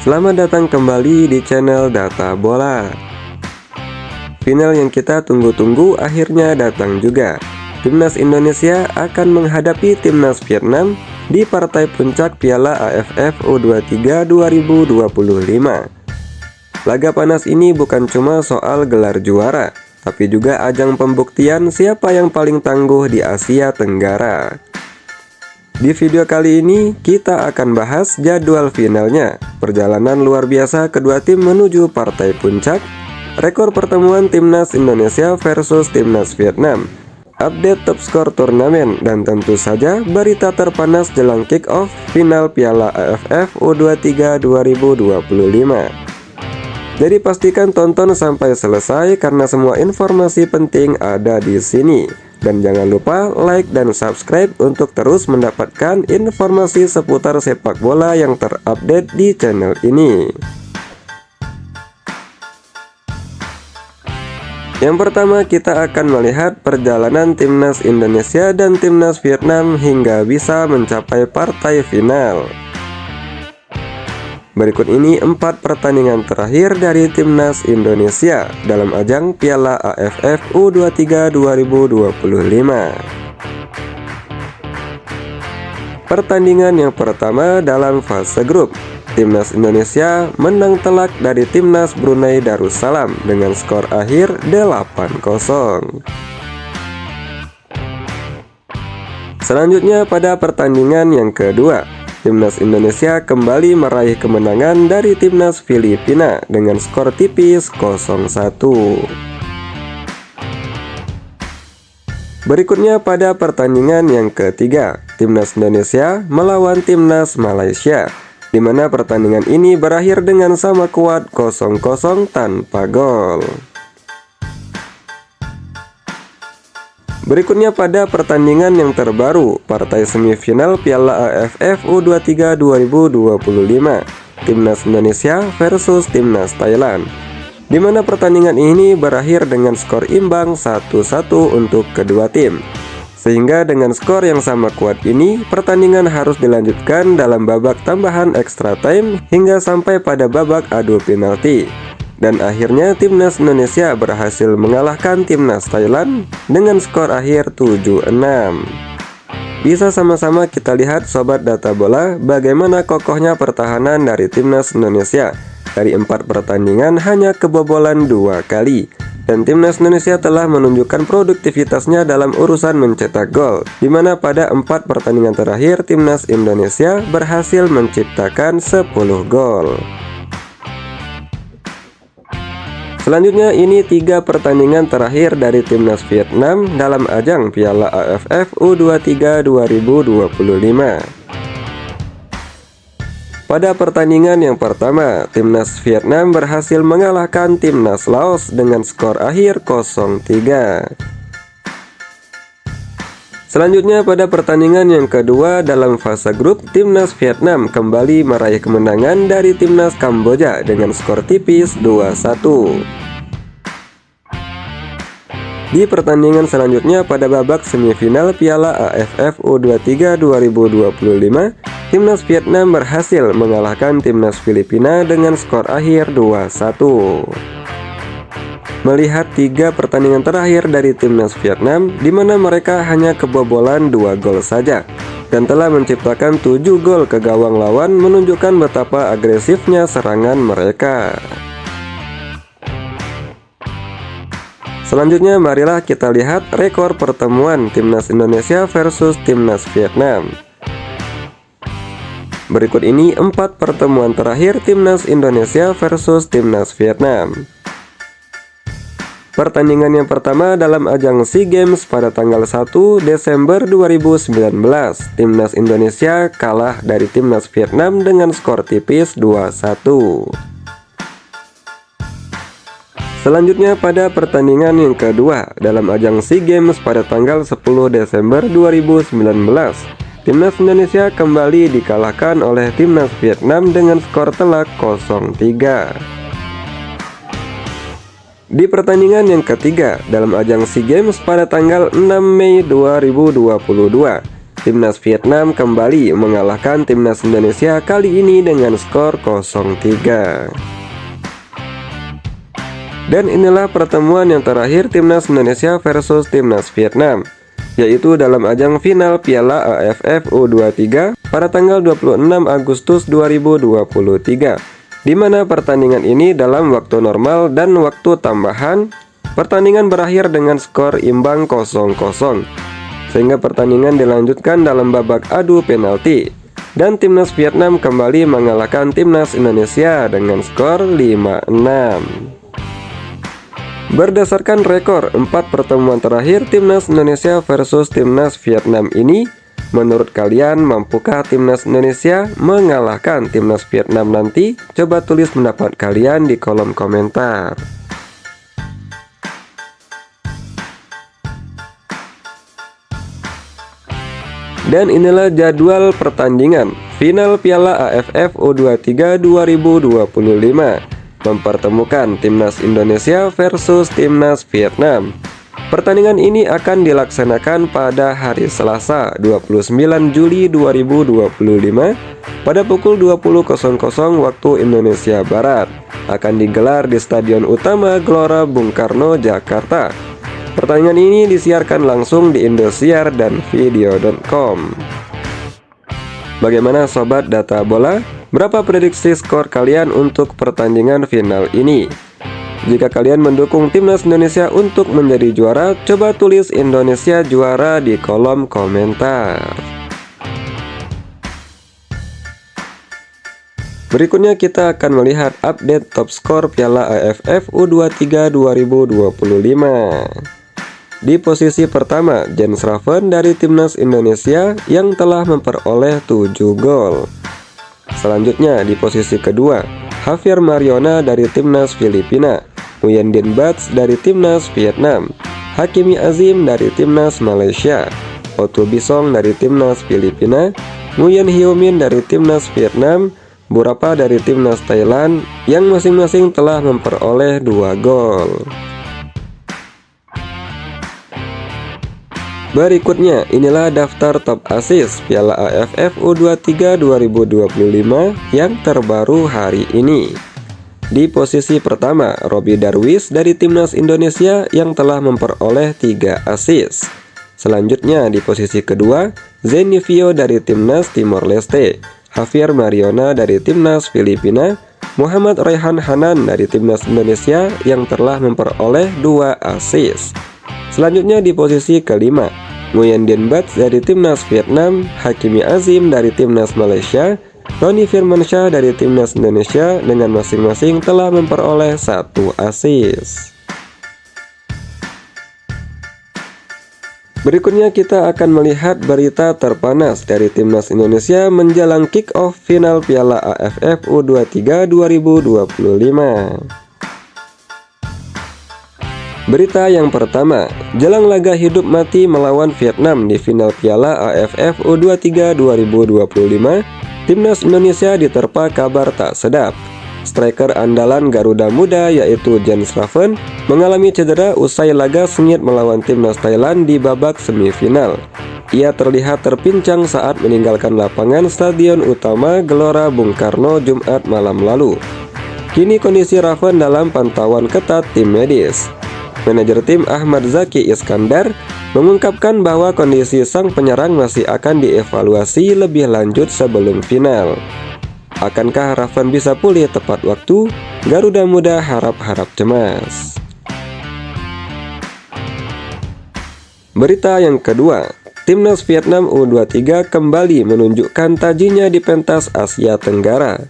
Selamat datang kembali di channel Data Bola. Final yang kita tunggu-tunggu akhirnya datang juga. Timnas Indonesia akan menghadapi Timnas Vietnam di partai puncak Piala AFF U23 2025. Laga panas ini bukan cuma soal gelar juara, tapi juga ajang pembuktian siapa yang paling tangguh di Asia Tenggara. Di video kali ini kita akan bahas jadwal finalnya, perjalanan luar biasa kedua tim menuju partai puncak, rekor pertemuan Timnas Indonesia versus Timnas Vietnam, update top skor turnamen, dan tentu saja berita terpanas jelang kick-off final Piala AFF U23 2025. Jadi pastikan tonton sampai selesai karena semua informasi penting ada di sini. Dan jangan lupa like dan subscribe untuk terus mendapatkan informasi seputar sepak bola yang terupdate di channel ini. Yang pertama, kita akan melihat perjalanan Timnas Indonesia dan Timnas Vietnam hingga bisa mencapai partai final. Berikut ini 4 pertandingan terakhir dari Timnas Indonesia dalam ajang Piala AFF U23 2025. Pertandingan yang pertama dalam fase grup, Timnas Indonesia menang telak dari Timnas Brunei Darussalam dengan skor akhir 8-0. Selanjutnya pada pertandingan yang kedua, Timnas Indonesia kembali meraih kemenangan dari Timnas Filipina dengan skor tipis 0-1. Berikutnya pada pertandingan yang ketiga, Timnas Indonesia melawan Timnas Malaysia, di mana pertandingan ini berakhir dengan sama kuat 0-0 tanpa gol. Berikutnya pada pertandingan yang terbaru, partai semifinal Piala AFF U23 2025, Timnas Indonesia versus Timnas Thailand, di mana pertandingan ini berakhir dengan skor imbang 1-1 untuk kedua tim. Sehingga dengan skor yang sama kuat ini, pertandingan harus dilanjutkan dalam babak tambahan extra time hingga sampai pada babak adu penalti. Dan akhirnya Timnas Indonesia berhasil mengalahkan Timnas Thailand dengan skor akhir 7-6. Bisa sama-sama kita lihat Sobat Data Bola bagaimana kokohnya pertahanan dari Timnas Indonesia. Dari 4 pertandingan hanya kebobolan 2 kali. Dan Timnas Indonesia telah menunjukkan produktivitasnya dalam urusan mencetak gol, di mana pada 4 pertandingan terakhir Timnas Indonesia berhasil menciptakan 10 gol. Selanjutnya ini 3 pertandingan terakhir dari Timnas Vietnam dalam ajang Piala AFF U23 2025. Pada pertandingan yang pertama, Timnas Vietnam berhasil mengalahkan Timnas Laos dengan skor akhir 0-3. Selanjutnya pada pertandingan yang kedua dalam fase grup, Timnas Vietnam kembali meraih kemenangan dari Timnas Kamboja dengan skor tipis 2-1. Di pertandingan selanjutnya pada babak semifinal Piala AFF U23 2025, Timnas Vietnam berhasil mengalahkan Timnas Filipina dengan skor akhir 2-1. Melihat 3 pertandingan terakhir dari Timnas Vietnam, di mana mereka hanya kebobolan 2 gol saja dan telah menciptakan 7 gol ke gawang lawan, menunjukkan betapa agresifnya serangan mereka. Selanjutnya marilah kita lihat rekor pertemuan Timnas Indonesia versus Timnas Vietnam. Berikut ini 4 pertemuan terakhir Timnas Indonesia versus Timnas Vietnam. Pertandingan yang pertama dalam ajang SEA Games pada tanggal 1 Desember 2019, Timnas Indonesia kalah dari Timnas Vietnam dengan skor tipis 2-1. Selanjutnya pada pertandingan yang kedua dalam ajang SEA Games pada tanggal 10 Desember 2019, Timnas Indonesia kembali dikalahkan oleh Timnas Vietnam dengan skor telak 0-3. Di pertandingan yang ketiga dalam ajang SEA Games pada tanggal 6 Mei 2022, Timnas Vietnam kembali mengalahkan Timnas Indonesia kali ini dengan skor 0-3. Dan inilah pertemuan yang terakhir Timnas Indonesia versus Timnas Vietnam, yaitu dalam ajang final Piala AFF U23 pada tanggal 26 Agustus 2023, di mana pertandingan ini dalam waktu normal dan waktu tambahan. Pertandingan berakhir dengan skor imbang 0-0, sehingga pertandingan dilanjutkan dalam babak adu penalti, dan Timnas Vietnam kembali mengalahkan Timnas Indonesia dengan skor 5-6. Berdasarkan rekor 4 pertemuan terakhir Timnas Indonesia versus Timnas Vietnam ini, menurut kalian mampukah Timnas Indonesia mengalahkan Timnas Vietnam nanti? Coba tulis pendapat kalian di kolom komentar. Dan inilah jadwal pertandingan final Piala AFF U23 2025 mempertemukan Timnas Indonesia versus Timnas Vietnam. Pertandingan ini akan dilaksanakan pada hari Selasa 29 Juli 2025 pada pukul 20.00 waktu Indonesia Barat. Akan digelar di Stadion Utama Gelora Bung Karno, Jakarta. Pertandingan ini disiarkan langsung di Indosiar dan video.com. Bagaimana sobat data bola? Berapa prediksi skor kalian untuk pertandingan final ini? Jika kalian mendukung Timnas Indonesia untuk menjadi juara, coba tulis Indonesia juara di kolom komentar. Berikutnya kita akan melihat update top skor Piala AFF U23 2025. Di posisi pertama, Jens Raven dari Timnas Indonesia yang telah memperoleh 7 gol. Selanjutnya di posisi kedua, Javier Mariona dari Timnas Filipina, Nguyen Dinh Bach dari Timnas Vietnam, Hakimi Azim dari Timnas Malaysia, Otto Bisong dari Timnas Filipina, Nguyen Hyo Min dari Timnas Vietnam, Burapa dari Timnas Thailand yang masing-masing telah memperoleh 2 gol. Berikutnya, inilah daftar top assist Piala AFF U23 2025 yang terbaru hari ini. Di posisi pertama, Robby Darwish dari Timnas Indonesia yang telah memperoleh 3 assist. Selanjutnya di posisi kedua, Zeni Vio dari Timnas Timor Leste, Javier Mariona dari Timnas Filipina, Muhammad Raihan Hanan dari Timnas Indonesia yang telah memperoleh 2 assist. Selanjutnya di posisi kelima, Nguyen Dinh Bach dari Timnas Vietnam, Hakimi Azim dari Timnas Malaysia, Ronnie Firmansyah dari Timnas Indonesia dengan masing-masing telah memperoleh 1 assist. Berikutnya kita akan melihat berita terpanas dari Timnas Indonesia menjelang kick-off final Piala AFF U23 2025. Berita yang pertama, jelang laga hidup mati melawan Vietnam di final Piala AFF U23 2025, Timnas Indonesia diterpa kabar tak sedap. Striker andalan Garuda Muda yaitu Jens Raven mengalami cedera usai laga sengit melawan Timnas Thailand di babak semifinal. Ia terlihat terpincang saat meninggalkan lapangan Stadion Utama Gelora Bung Karno Jumat malam lalu. Kini kondisi Raven dalam pantauan ketat tim medis. Manajer tim Ahmad Zaki Iskandar mengungkapkan bahwa kondisi sang penyerang masih akan dievaluasi lebih lanjut sebelum final. Akankah Raven bisa pulih tepat waktu? Garuda Muda harap-harap cemas. Berita yang kedua, Timnas Vietnam U23 kembali menunjukkan tajinya di pentas Asia Tenggara.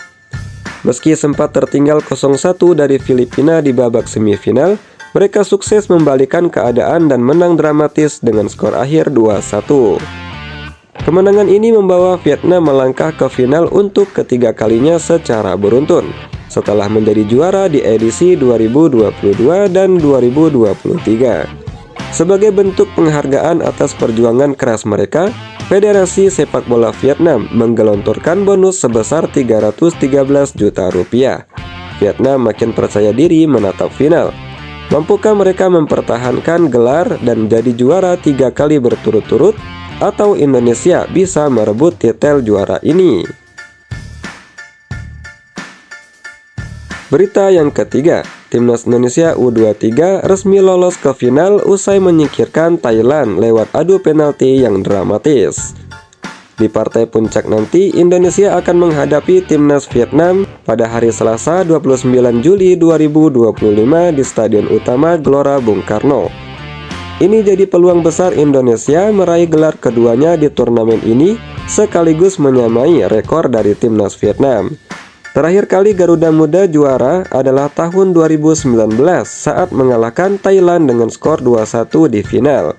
Meski sempat tertinggal 0-1 dari Filipina di babak semifinal, mereka sukses membalikan keadaan dan menang dramatis dengan skor akhir 2-1. Kemenangan ini membawa Vietnam melangkah ke final untuk ketiga kalinya secara beruntun, setelah menjadi juara di edisi 2022 dan 2023. Sebagai bentuk penghargaan atas perjuangan keras mereka, Federasi Sepak Bola Vietnam menggelontorkan bonus sebesar 313 juta rupiah. Vietnam makin percaya diri menatap final. Mampukah mereka mempertahankan gelar dan jadi juara 3 kali berturut-turut? atau Indonesia bisa merebut titel juara ini. Berita yang ketiga, Timnas Indonesia U23 resmi lolos ke final usai menyingkirkan Thailand lewat adu penalti yang dramatis. Di partai puncak nanti, Indonesia akan menghadapi Timnas Vietnam pada hari Selasa 29 Juli 2025 di Stadion Utama Gelora Bung Karno. Ini jadi peluang besar Indonesia meraih gelar keduanya di turnamen ini sekaligus menyamai rekor dari Timnas Vietnam. Terakhir kali Garuda Muda juara adalah tahun 2019 saat mengalahkan Thailand dengan skor 2-1 di final.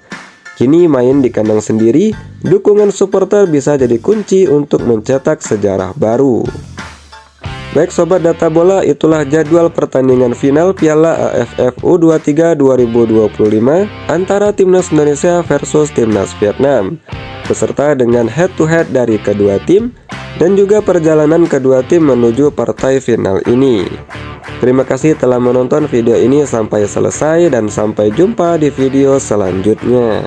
Kini main di kandang sendiri, dukungan supporter bisa jadi kunci untuk mencetak sejarah baru. Baik Sobat Data Bola, itulah jadwal pertandingan final Piala AFF U23 2025 antara Timnas Indonesia versus Timnas Vietnam, beserta dengan head-to-head dari kedua tim dan juga perjalanan kedua tim menuju partai final ini. Terima kasih telah menonton video ini sampai selesai dan sampai jumpa di video selanjutnya.